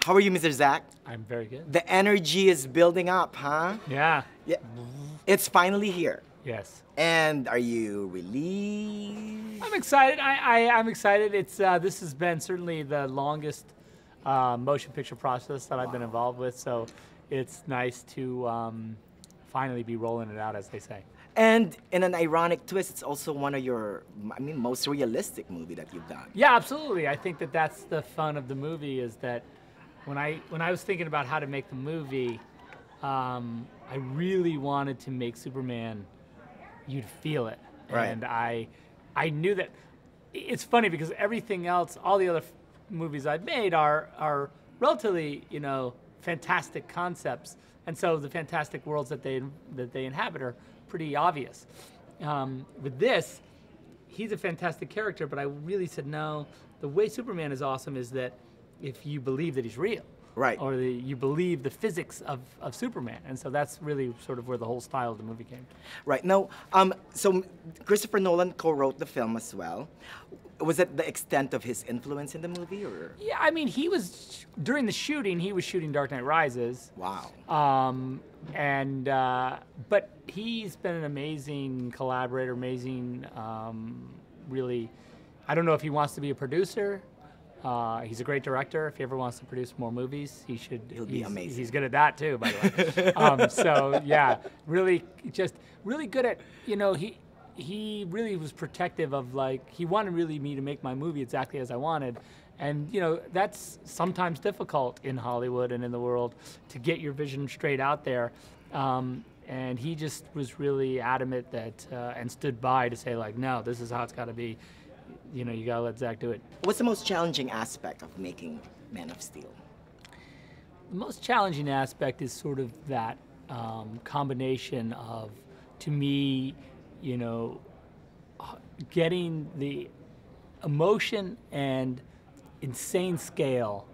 How are you, Mr. Zack? I'm very good. The energy is building up, huh? Yeah. Yeah. It's finally here. Yes. And are you relieved? I'm excited. I'm excited. It's this has been certainly the longest motion picture process that I've been involved with. So it's nice to finally be rolling it out, as they say. And in an ironic twist, it's also one of your, most realistic movie that you've done. Yeah, absolutely. I think that that's the fun of the movie, is that when I was thinking about how to make the movie, I really wanted to make Superman, you'd feel it. Right. And I knew that. It's funny because everything else, all the other movies I've made are relatively, fantastic concepts, and so the fantastic worlds that they inhabit are pretty obvious. With this, he's a fantastic character, but I really said no. The way Superman is awesome is that if you believe that he's real, right, or you believe the physics of Superman, and so that's really sort of where the whole style of the movie came. Right. Now, so Christopher Nolan co-wrote the film as well. Was it the extent of his influence in the movie, or? Yeah, I mean, he was during the shooting. He was shooting Dark Knight Rises. Wow. But he's been an amazing collaborator, really. I don't know if he wants to be a producer. He's a great director. If he ever wants to produce more movies, he'll be amazing. He's good at that too, by the way. So yeah, really good at, he really was protective of, he wanted really me to make my movie exactly as I wanted. And, that's sometimes difficult in Hollywood and in the world to get your vision straight out there. And he just was really adamant that, and stood by to say, no, this is how it's got to be. You gotta let Zack do it. What's the most challenging aspect of making Man of Steel? The most challenging aspect is sort of that combination of, to me, getting the emotion and insane scale,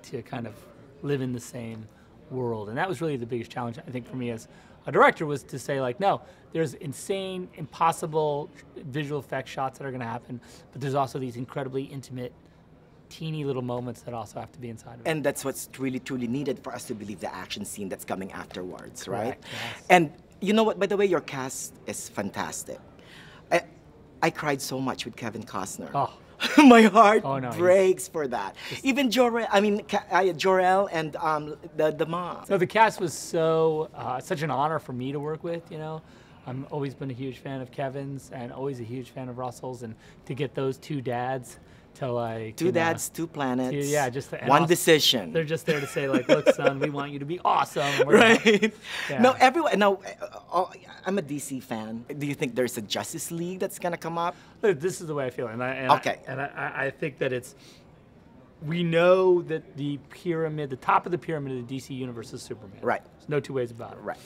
to kind of live in the same world. And that was really the biggest challenge, I think, for me as a director, was to say, no, there's insane, impossible visual effects shots that are going to happen, but there's also these incredibly intimate, teeny little moments that also have to be inside of it. And that's what's really, truly needed for us to believe the action scene that's coming afterwards, right? Correct, yes. And you know what, by the way, your cast is fantastic. I cried so much with Kevin Costner. Oh. My heart Oh, no, breaks for that. Even Jor-El and the mom. So the cast was such an honor for me to work with, I've always been a huge fan of Kevin's and always a huge fan of Russell's, and to get those two dads to two dads, two planets, one decision. They're just there to say, look, son, we want you to be awesome. Right. Yeah. No, I'm a DC fan. Do you think there's a Justice League that's gonna come up? This is the way I feel, okay. I think that we know that the top of the pyramid of the DC universe is Superman. Right. There's no two ways about it. Right.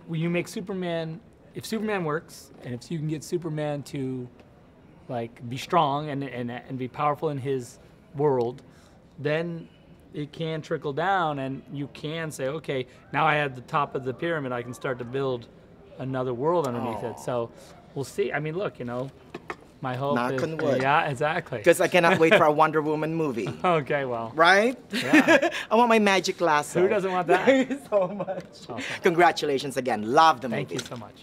When you make Superman, if Superman works, and if you can get Superman to be strong and be powerful in his world, then it can trickle down, and you can say, okay, now I have the top of the pyramid, I can start to build another world underneath it. So we'll see. I mean, look, my hope Knock is, on wood. Yeah, exactly. Because I cannot wait for a Wonder Woman movie. Okay, well. Right? Yeah. I want my magic lasso. Who doesn't want that? Thank you so much. Awesome. Congratulations again. Love the movie. Thank you so much.